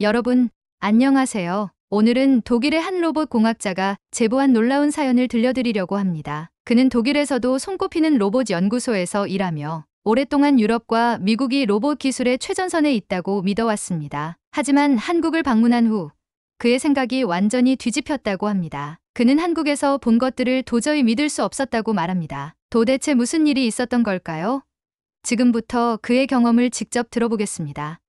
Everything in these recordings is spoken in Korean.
여러분, 안녕하세요. 오늘은 독일의 한 로봇 공학자가 제보한 놀라운 사연을 들려드리려고 합니다. 그는 독일에서도 손꼽히는 로봇 연구소에서 일하며 오랫동안 유럽과 미국이 로봇 기술의 최전선에 있다고 믿어왔습니다. 하지만 한국을 방문한 후 그의 생각이 완전히 뒤집혔다고 합니다. 그는 한국에서 본 것들을 도저히 믿을 수 없었다고 말합니다. 도대체 무슨 일이 있었던 걸까요? 지금부터 그의 경험을 직접 들어보겠습니다.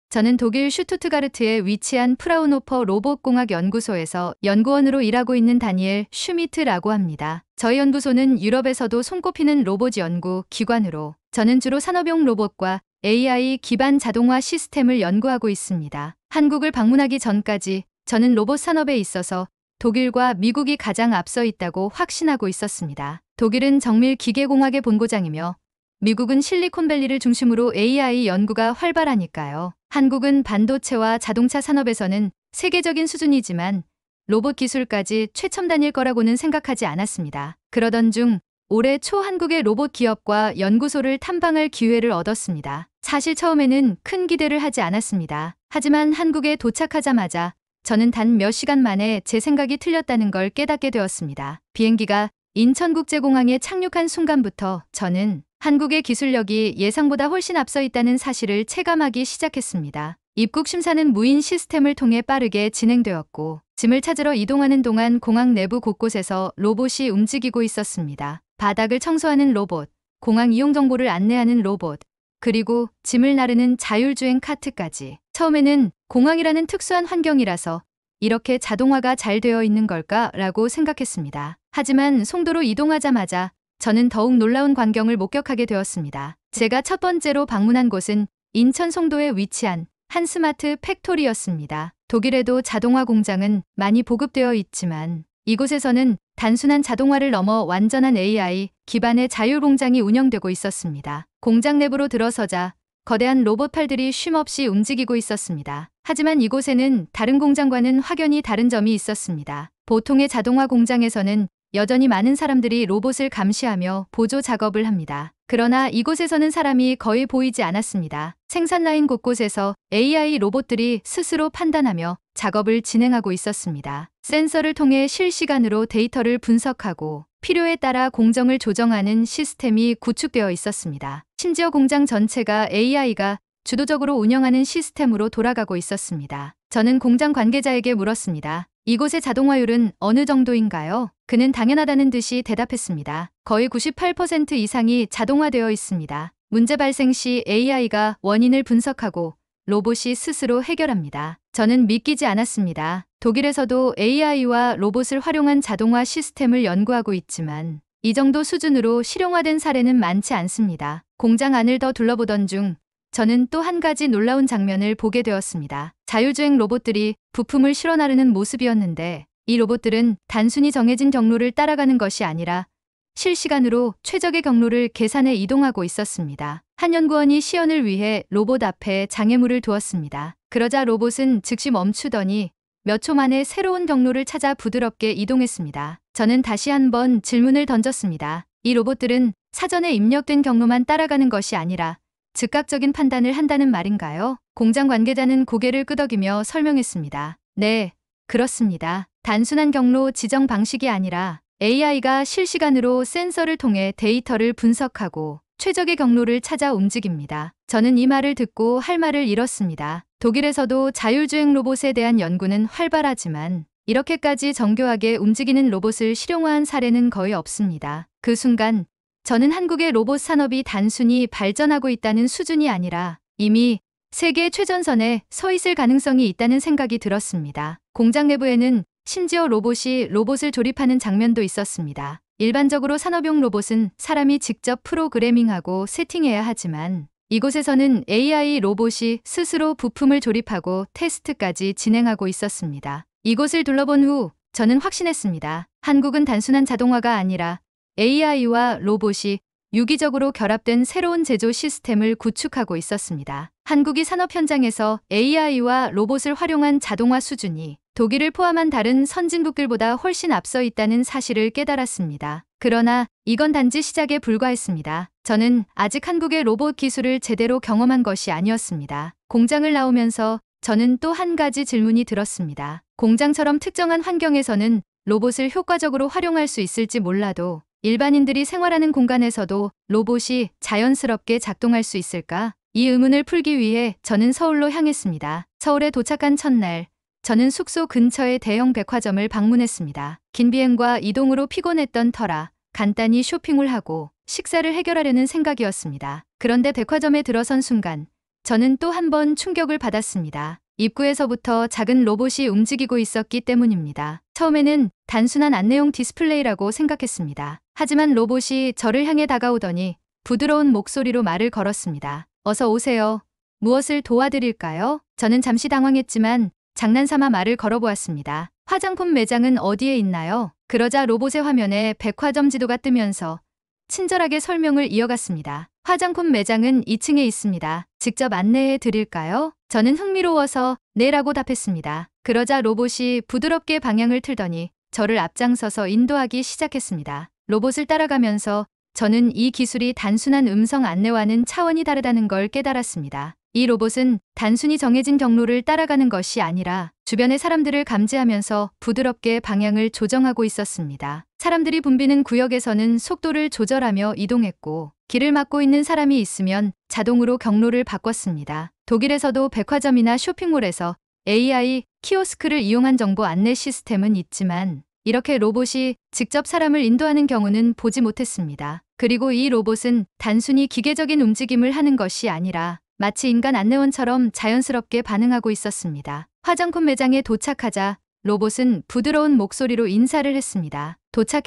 저는 독일 슈투트가르트에 위치한 프라우노퍼 로봇공학 연구소에서 연구원으로 일하고 있는 다니엘 슈미트라고 합니다. 저희 연구소는 유럽에서도 손꼽히는 로봇 연구 기관으로 저는 주로 산업용 로봇과 AI 기반 자동화 시스템을 연구하고 있습니다. 한국을 방문하기 전까지 저는 로봇 산업에 있어서 독일과 미국이 가장 앞서 있다고 확신하고 있었습니다. 독일은 정밀 기계공학의 본고장이며 미국은 실리콘밸리를 중심으로 AI 연구가 활발하니까요. 한국은 반도체와 자동차 산업에서는 세계적인 수준이지만 로봇 기술까지 최첨단일 거라고는 생각하지 않았습니다. 그러던 중 올해 초 한국의 로봇 기업과 연구소를 탐방할 기회를 얻었습니다. 사실 처음에는 큰 기대를 하지 않았습니다. 하지만 한국에 도착하자마자 저는 단 몇 시간 만에 제 생각이 틀렸다는 걸 깨닫게 되었습니다. 비행기가 인천국제공항에 착륙한 순간부터 저는 한국의 기술력이 예상보다 훨씬 앞서 있다는 사실을 체감하기 시작했습니다. 입국 심사는 무인 시스템을 통해 빠르게 진행되었고 짐을 찾으러 이동하는 동안 공항 내부 곳곳에서 로봇이 움직이고 있었습니다. 바닥을 청소하는 로봇, 공항 이용 정보를 안내하는 로봇, 그리고 짐을 나르는 자율주행 카트까지. 처음에는 공항이라는 특수한 환경이라서 이렇게 자동화가 잘 되어 있는 걸까라고 생각했습니다. 하지만 송도로 이동하자마자 저는 더욱 놀라운 광경을 목격하게 되었습니다. 제가 첫 번째로 방문한 곳은 인천 송도에 위치한 한 스마트 팩토리였습니다. 독일에도 자동화 공장은 많이 보급되어 있지만 이곳에서는 단순한 자동화를 넘어 완전한 AI 기반의 자율 공장이 운영되고 있었습니다. 공장 내부로 들어서자 거대한 로봇팔들이 쉼없이 움직이고 있었습니다. 하지만 이곳에는 다른 공장과는 확연히 다른 점이 있었습니다. 보통의 자동화 공장에서는 여전히 많은 사람들이 로봇을 감시하며 보조 작업을 합니다. 그러나 이곳에서는 사람이 거의 보이지 않았습니다. 생산 라인 곳곳에서 AI 로봇들이 스스로 판단하며 작업을 진행하고 있었습니다. 센서를 통해 실시간으로 데이터를 분석하고 필요에 따라 공정을 조정하는 시스템이 구축되어 있었습니다. 심지어 공장 전체가 AI가 주도적으로 운영하는 시스템으로 돌아가고 있었습니다. 저는 공장 관계자에게 물었습니다. 이곳의 자동화율은 어느 정도인가요? 그는 당연하다는 듯이 대답했습니다. 거의 98% 이상이 자동화되어 있습니다. 문제 발생 시 AI가 원인을 분석하고 로봇이 스스로 해결합니다. 저는 믿기지 않았습니다. 독일에서도 AI와 로봇을 활용한 자동화 시스템을 연구하고 있지만 이 정도 수준으로 실용화된 사례는 많지 않습니다. 공장 안을 더 둘러보던 중 저는 또 한 가지 놀라운 장면을 보게 되었습니다. 자율주행 로봇들이 부품을 실어 나르는 모습이었는데 이 로봇들은 단순히 정해진 경로를 따라가는 것이 아니라 실시간으로 최적의 경로를 계산해 이동하고 있었습니다. 한 연구원이 시연을 위해 로봇 앞에 장애물을 두었습니다. 그러자 로봇은 즉시 멈추더니 몇 초 만에 새로운 경로를 찾아 부드럽게 이동했습니다. 저는 다시 한번 질문을 던졌습니다. 이 로봇들은 사전에 입력된 경로만 따라가는 것이 아니라 즉각적인 판단을 한다는 말인가요? 공장 관계자는 고개를 끄덕이며 설명했습니다. 네, 그렇습니다. 단순한 경로 지정 방식이 아니라 AI가 실시간으로 센서를 통해 데이터를 분석하고 최적의 경로를 찾아 움직입니다. 저는 이 말을 듣고 할 말을 잃었습니다. 독일에서도 자율주행 로봇에 대한 연구는 활발하지만 이렇게까지 정교하게 움직이는 로봇을 실용화한 사례는 거의 없습니다. 그 순간 저는 한국의 로봇 산업이 단순히 발전하고 있다는 수준이 아니라 이미 세계 최전선에 서 있을 가능성이 있다는 생각이 들었습니다. 공장 내부에는 심지어 로봇이 로봇을 조립하는 장면도 있었습니다. 일반적으로 산업용 로봇은 사람이 직접 프로그래밍하고 세팅해야 하지만 이곳에서는 AI 로봇이 스스로 부품을 조립하고 테스트까지 진행하고 있었습니다. 이곳을 둘러본 후 저는 확신했습니다. 한국은 단순한 자동화가 아니라 AI와 로봇이 유기적으로 결합된 새로운 제조 시스템을 구축하고 있었습니다. 한국이 산업 현장에서 AI와 로봇을 활용한 자동화 수준이 독일을 포함한 다른 선진국들보다 훨씬 앞서 있다는 사실을 깨달았습니다. 그러나 이건 단지 시작에 불과했습니다. 저는 아직 한국의 로봇 기술을 제대로 경험한 것이 아니었습니다. 공장을 나오면서 저는 또 한 가지 질문이 들었습니다. 공장처럼 특정한 환경에서는 로봇을 효과적으로 활용할 수 있을지 몰라도 일반인들이 생활하는 공간에서도 로봇이 자연스럽게 작동할 수 있을까? 이 의문을 풀기 위해 저는 서울로 향했습니다. 서울에 도착한 첫날, 저는 숙소 근처의 대형 백화점을 방문했습니다. 긴 비행과 이동으로 피곤했던 터라 간단히 쇼핑을 하고 식사를 해결하려는 생각이었습니다. 그런데 백화점에 들어선 순간 저는 또 한 번 충격을 받았습니다. 입구에서부터 작은 로봇이 움직이고 있었기 때문입니다. 처음에는 단순한 안내용 디스플레이라고 생각했습니다. 하지만 로봇이 저를 향해 다가오더니 부드러운 목소리로 말을 걸었습니다. 어서 오세요. 무엇을 도와드릴까요? 저는 잠시 당황했지만 장난삼아 말을 걸어보았습니다. 화장품 매장은 어디에 있나요? 그러자 로봇의 화면에 백화점 지도가 뜨면서 친절하게 설명을 이어갔습니다. 화장품 매장은 2층에 있습니다. 직접 안내해 드릴까요? 저는 흥미로워서 네라고 답했습니다. 그러자 로봇이 부드럽게 방향을 틀더니 저를 앞장서서 인도하기 시작했습니다. 로봇을 따라가면서 저는 이 기술이 단순한 음성 안내와는 차원이 다르다는 걸 깨달았습니다. 이 로봇은 단순히 정해진 경로를 따라가는 것이 아니라 주변의 사람들을 감지하면서 부드럽게 방향을 조정하고 있었습니다. 사람들이 붐비는 구역에서는 속도를 조절하며 이동했고 길을 막고 있는 사람이 있으면 자동으로 경로를 바꿨습니다. 독일에서도 백화점이나 쇼핑몰에서 AI 키오스크를 이용한 정보 안내 시스템은 있지만 이렇게 로봇이 직접 사람을 인도하는 경우는 보지 못했습니다. 그리고 이 로봇은 단순히 기계적인 움직임을 하는 것이 아니라 마치 인간 안내원처럼 자연스럽게 반응하고 있었습니다. 화장품 매장에 도착하자 로봇은 부드러운 목소리로 인사를 했습니다.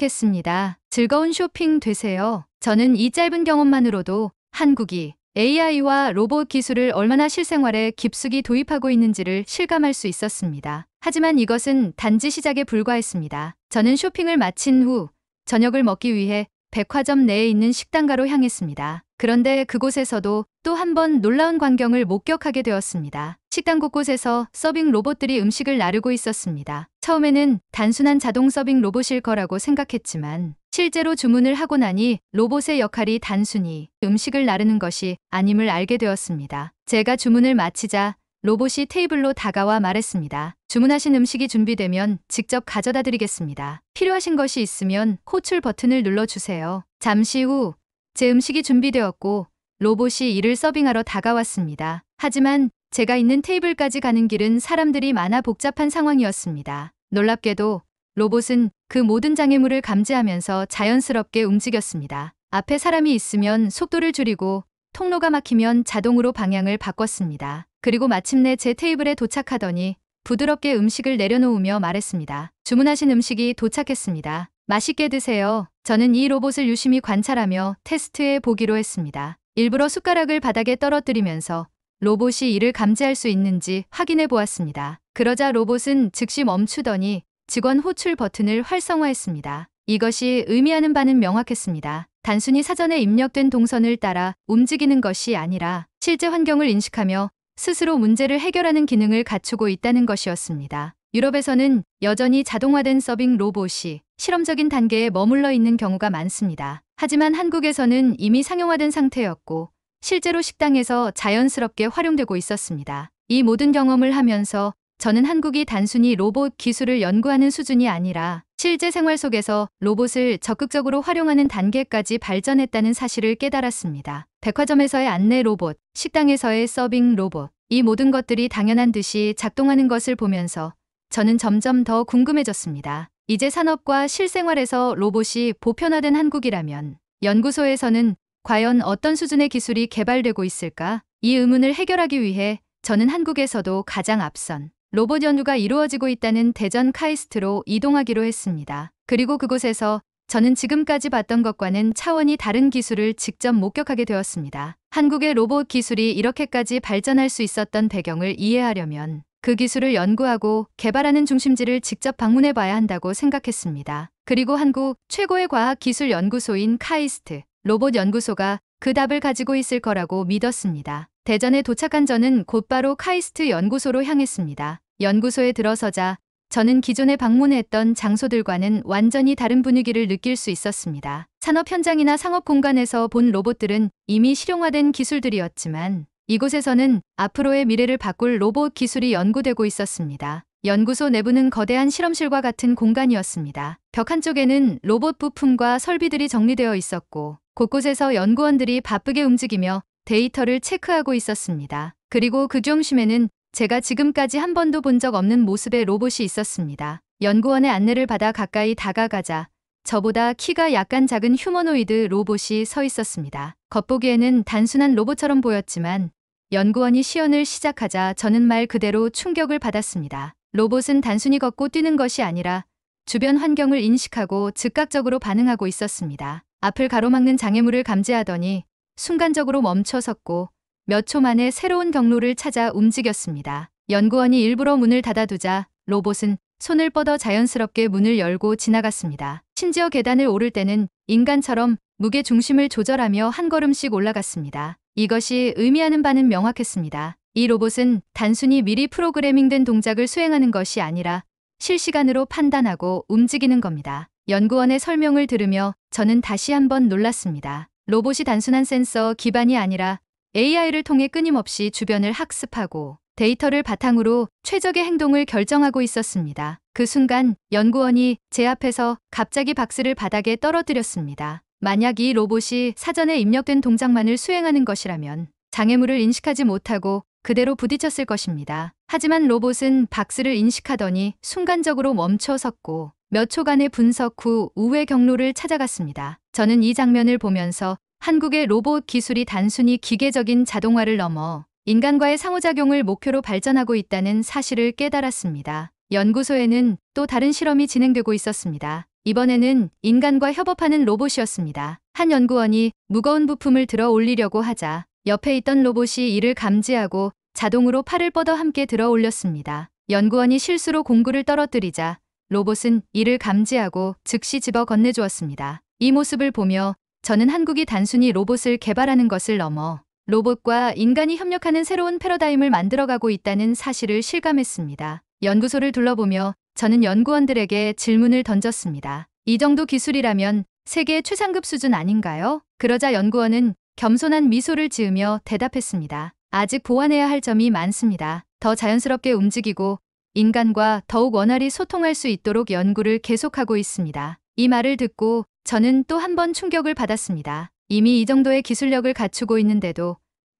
도착했습니다. 즐거운 쇼핑 되세요. 저는 이 짧은 경험만으로도 한국이 AI와 로봇 기술을 얼마나 실생활에 깊숙이 도입하고 있는지를 실감할 수 있었습니다. 하지만 이것은 단지 시작에 불과했습니다. 저는 쇼핑을 마친 후 저녁을 먹기 위해 백화점 내에 있는 식당가로 향했습니다. 그런데 그곳에서도 또 한 번 놀라운 광경을 목격하게 되었습니다. 식당 곳곳에서 서빙 로봇들이 음식을 나르고 있었습니다. 처음에는 단순한 자동 서빙 로봇일 거라고 생각했지만 실제로 주문을 하고 나니 로봇의 역할이 단순히 음식을 나르는 것이 아님을 알게 되었습니다. 제가 주문을 마치자 로봇이 테이블로 다가와 말했습니다. 주문하신 음식이 준비되면 직접 가져다 드리겠습니다. 필요하신 것이 있으면 호출 버튼을 눌러주세요. 잠시 후 제 음식이 준비되었고 로봇이 이를 서빙하러 다가왔습니다. 하지만 제가 있는 테이블까지 가는 길은 사람들이 많아 복잡한 상황이었습니다. 놀랍게도 로봇은 그 모든 장애물을 감지하면서 자연스럽게 움직였습니다. 앞에 사람이 있으면 속도를 줄이고 통로가 막히면 자동으로 방향을 바꿨습니다. 그리고 마침내 제 테이블에 도착하더니 부드럽게 음식을 내려놓으며 말했습니다. 주문하신 음식이 도착했습니다. 맛있게 드세요. 저는 이 로봇을 유심히 관찰하며 테스트해 보기로 했습니다. 일부러 숟가락을 바닥에 떨어뜨리면서 로봇이 이를 감지할 수 있는지 확인해 보았습니다. 그러자 로봇은 즉시 멈추더니 직원 호출 버튼을 활성화했습니다. 이것이 의미하는 바는 명확했습니다. 단순히 사전에 입력된 동선을 따라 움직이는 것이 아니라 실제 환경을 인식하며 스스로 문제를 해결하는 기능을 갖추고 있다는 것이었습니다. 유럽에서는 여전히 자동화된 서빙 로봇이 실험적인 단계에 머물러 있는 경우가 많습니다. 하지만 한국에서는 이미 상용화된 상태였고 실제로 식당에서 자연스럽게 활용되고 있었습니다. 이 모든 경험을 하면서 저는 한국이 단순히 로봇 기술을 연구하는 수준이 아니라 실제 생활 속에서 로봇을 적극적으로 활용하는 단계까지 발전했다는 사실을 깨달았습니다. 백화점에서의 안내 로봇, 식당에서의 서빙 로봇, 이 모든 것들이 당연한 듯이 작동하는 것을 보면서 저는 점점 더 궁금해졌습니다. 이제 산업과 실생활에서 로봇이 보편화된 한국이라면 연구소에서는 과연 어떤 수준의 기술이 개발되고 있을까? 이 의문을 해결하기 위해 저는 한국에서도 가장 앞선 로봇 연구가 이루어지고 있다는 대전 카이스트로 이동하기로 했습니다. 그리고 그곳에서 저는 지금까지 봤던 것과는 차원이 다른 기술을 직접 목격하게 되었습니다. 한국의 로봇 기술이 이렇게까지 발전할 수 있었던 배경을 이해하려면 그 기술을 연구하고 개발하는 중심지를 직접 방문해 봐야 한다고 생각했습니다. 그리고 한국 최고의 과학기술연구소인 카이스트 로봇 연구소가 그 답을 가지고 있을 거라고 믿었습니다. 대전에 도착한 저는 곧바로 카이스트 연구소로 향했습니다. 연구소에 들어서자 저는 기존에 방문했던 장소들과는 완전히 다른 분위기를 느낄 수 있었습니다. 산업 현장이나 상업 공간에서 본 로봇들은 이미 실용화된 기술들이었지만 이곳에서는 앞으로의 미래를 바꿀 로봇 기술이 연구되고 있었습니다. 연구소 내부는 거대한 실험실과 같은 공간이었습니다. 벽 한쪽에는 로봇 부품과 설비들이 정리되어 있었고 곳곳에서 연구원들이 바쁘게 움직이며 데이터를 체크하고 있었습니다. 그리고 그 중심에는 제가 지금까지 한 번도 본 적 없는 모습의 로봇이 있었습니다. 연구원의 안내를 받아 가까이 다가가자 저보다 키가 약간 작은 휴머노이드 로봇이 서 있었습니다. 겉보기에는 단순한 로봇처럼 보였지만 연구원이 시연을 시작하자 저는 말 그대로 충격을 받았습니다. 로봇은 단순히 걷고 뛰는 것이 아니라 주변 환경을 인식하고 즉각적으로 반응하고 있었습니다. 앞을 가로막는 장애물을 감지하더니 순간적으로 멈춰섰고 몇 초 만에 새로운 경로를 찾아 움직였습니다. 연구원이 일부러 문을 닫아두자 로봇은 손을 뻗어 자연스럽게 문을 열고 지나갔습니다. 심지어 계단을 오를 때는 인간처럼 무게 중심을 조절하며 한 걸음씩 올라갔습니다. 이것이 의미하는 바는 명확했습니다. 이 로봇은 단순히 미리 프로그래밍된 동작을 수행하는 것이 아니라 실시간으로 판단하고 움직이는 겁니다. 연구원의 설명을 들으며 저는 다시 한번 놀랐습니다. 로봇이 단순한 센서 기반이 아니라 AI를 통해 끊임없이 주변을 학습하고 데이터를 바탕으로 최적의 행동을 결정하고 있었습니다. 그 순간 연구원이 제 앞에서 갑자기 박스를 바닥에 떨어뜨렸습니다. 만약 이 로봇이 사전에 입력된 동작만을 수행하는 것이라면 장애물을 인식하지 못하고 그대로 부딪혔을 것입니다. 하지만 로봇은 박스를 인식하더니 순간적으로 멈춰섰고 몇 초간의 분석 후 우회 경로를 찾아갔습니다. 저는 이 장면을 보면서 한국의 로봇 기술이 단순히 기계적인 자동화를 넘어 인간과의 상호작용을 목표로 발전하고 있다는 사실을 깨달았습니다. 연구소에는 또 다른 실험이 진행되고 있었습니다. 이번에는 인간과 협업하는 로봇이었습니다. 한 연구원이 무거운 부품을 들어 올리려고 하자 옆에 있던 로봇이 이를 감지하고 자동으로 팔을 뻗어 함께 들어 올렸습니다. 연구원이 실수로 공구를 떨어뜨리자 로봇은 이를 감지하고 즉시 집어 건네주었습니다. 이 모습을 보며 저는 한국이 단순히 로봇을 개발하는 것을 넘어 로봇과 인간이 협력하는 새로운 패러다임을 만들어가고 있다는 사실을 실감했습니다. 연구소를 둘러보며 저는 연구원들에게 질문을 던졌습니다. 이 정도 기술이라면 세계 최상급 수준 아닌가요? 그러자 연구원은 겸손한 미소를 지으며 대답했습니다. 아직 보완해야 할 점이 많습니다. 더 자연스럽게 움직이고 인간과 더욱 원활히 소통할 수 있도록 연구를 계속하고 있습니다. 이 말을 듣고 저는 또 한 번 충격을 받았습니다. 이미 이 정도의 기술력을 갖추고 있는데도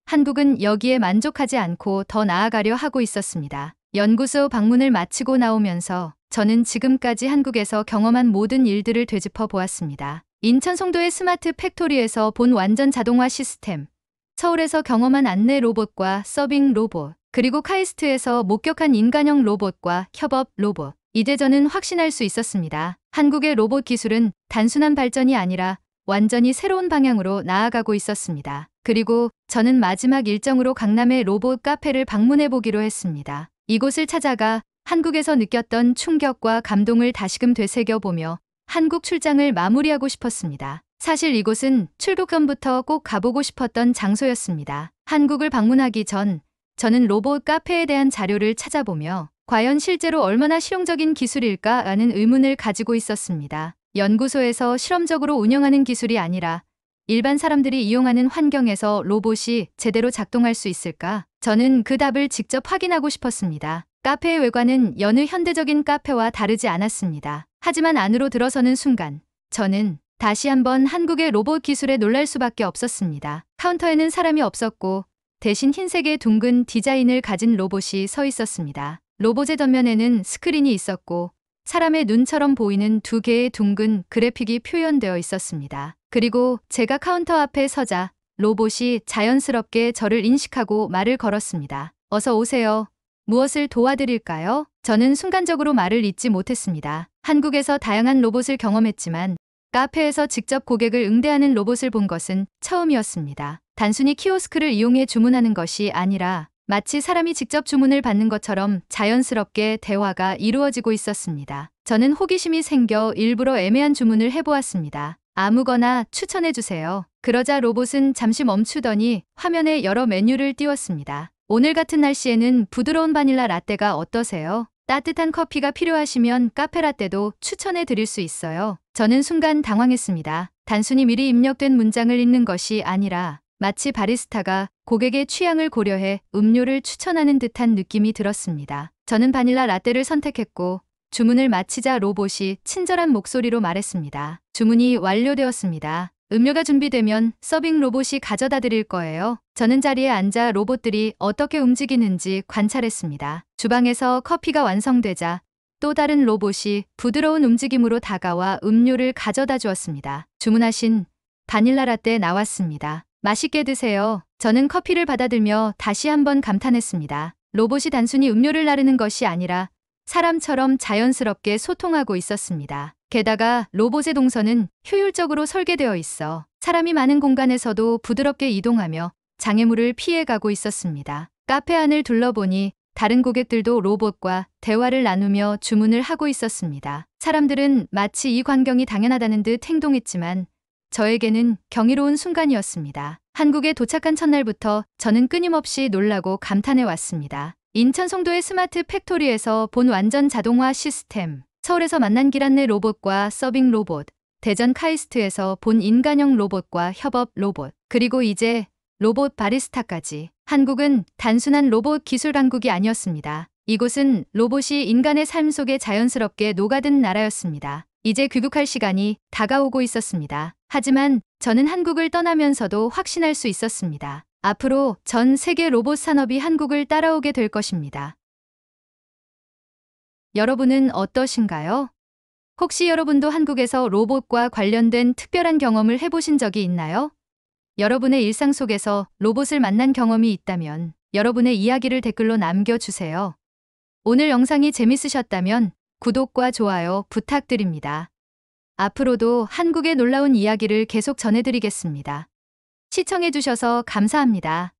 한국은 여기에 만족하지 않고 더 나아가려 하고 있었습니다. 연구소 방문을 마치고 나오면서 저는 지금까지 한국에서 경험한 모든 일들을 되짚어 보았습니다. 인천 송도의 스마트 팩토리에서 본 완전 자동화 시스템, 서울에서 경험한 안내 로봇과 서빙 로봇, 그리고 카이스트에서 목격한 인간형 로봇과 협업 로봇. 이제 저는 확신할 수 있었습니다. 한국의 로봇 기술은 단순한 발전이 아니라 완전히 새로운 방향으로 나아가고 있었습니다. 그리고 저는 마지막 일정으로 강남의 로봇 카페를 방문해 보기로 했습니다. 이곳을 찾아가 한국에서 느꼈던 충격과 감동을 다시금 되새겨보며 한국 출장을 마무리하고 싶었습니다. 사실 이곳은 출국 전부터 꼭 가보고 싶었던 장소였습니다. 한국을 방문하기 전 저는 로봇 카페에 대한 자료를 찾아보며 과연 실제로 얼마나 실용적인 기술일까 라는 의문을 가지고 있었습니다. 연구소에서 실험적으로 운영하는 기술이 아니라 일반 사람들이 이용하는 환경에서 로봇이 제대로 작동할 수 있을까? 저는 그 답을 직접 확인하고 싶었습니다. 카페의 외관은 여느 현대적인 카페와 다르지 않았습니다. 하지만 안으로 들어서는 순간 저는 다시 한번 한국의 로봇 기술에 놀랄 수밖에 없었습니다. 카운터에는 사람이 없었고 대신 흰색의 둥근 디자인을 가진 로봇이 서 있었습니다. 로봇의 전면에는 스크린이 있었고 사람의 눈처럼 보이는 두 개의 둥근 그래픽이 표현되어 있었습니다. 그리고 제가 카운터 앞에 서자 로봇이 자연스럽게 저를 인식하고 말을 걸었습니다. 어서 오세요. 무엇을 도와드릴까요? 저는 순간적으로 말을 잇지 못했습니다. 한국에서 다양한 로봇을 경험했지만 카페에서 직접 고객을 응대하는 로봇을 본 것은 처음이었습니다. 단순히 키오스크를 이용해 주문하는 것이 아니라 마치 사람이 직접 주문을 받는 것처럼 자연스럽게 대화가 이루어지고 있었습니다. 저는 호기심이 생겨 일부러 애매한 주문을 해보았습니다. 아무거나 추천해주세요. 그러자 로봇은 잠시 멈추더니 화면에 여러 메뉴를 띄웠습니다. 오늘 같은 날씨에는 부드러운 바닐라 라떼가 어떠세요? 따뜻한 커피가 필요하시면 카페라떼도 추천해 드릴 수 있어요. 저는 순간 당황했습니다. 단순히 미리 입력된 문장을 읽는 것이 아니라 마치 바리스타가 고객의 취향을 고려해 음료를 추천하는 듯한 느낌이 들었습니다. 저는 바닐라 라떼를 선택했고 주문을 마치자 로봇이 친절한 목소리로 말했습니다. 주문이 완료되었습니다. 음료가 준비되면 서빙 로봇이 가져다 드릴 거예요. 저는 자리에 앉아 로봇들이 어떻게 움직이는지 관찰했습니다. 주방에서 커피가 완성되자 또 다른 로봇이 부드러운 움직임으로 다가와 음료를 가져다 주었습니다. 주문하신 바닐라 라떼 나왔습니다. 맛있게 드세요. 저는 커피를 받아들며 다시 한번 감탄했습니다. 로봇이 단순히 음료를 나르는 것이 아니라 사람처럼 자연스럽게 소통하고 있었습니다. 게다가 로봇의 동선은 효율적으로 설계되어 있어 사람이 많은 공간에서도 부드럽게 이동하며 장애물을 피해가고 있었습니다. 카페 안을 둘러보니 다른 고객들도 로봇과 대화를 나누며 주문을 하고 있었습니다. 사람들은 마치 이 광경이 당연하다는 듯 행동했지만 저에게는 경이로운 순간이었습니다. 한국에 도착한 첫날부터 저는 끊임없이 놀라고 감탄해 왔습니다. 인천 송도의 스마트 팩토리에서 본 완전 자동화 시스템, 서울에서 만난 길 안내 로봇과 서빙 로봇, 대전 카이스트에서 본 인간형 로봇과 협업 로봇, 그리고 이제 로봇 바리스타까지. 한국은 단순한 로봇 기술 강국이 아니었습니다. 이곳은 로봇이 인간의 삶 속에 자연스럽게 녹아든 나라였습니다. 이제 귀국할 시간이 다가오고 있었습니다. 하지만 저는 한국을 떠나면서도 확신할 수 있었습니다. 앞으로 전 세계 로봇 산업이 한국을 따라오게 될 것입니다. 여러분은 어떠신가요? 혹시 여러분도 한국에서 로봇과 관련된 특별한 경험을 해보신 적이 있나요? 여러분의 일상 속에서 로봇을 만난 경험이 있다면 여러분의 이야기를 댓글로 남겨주세요. 오늘 영상이 재밌으셨다면 구독과 좋아요 부탁드립니다. 앞으로도 한국의 놀라운 이야기를 계속 전해드리겠습니다. 시청해주셔서 감사합니다.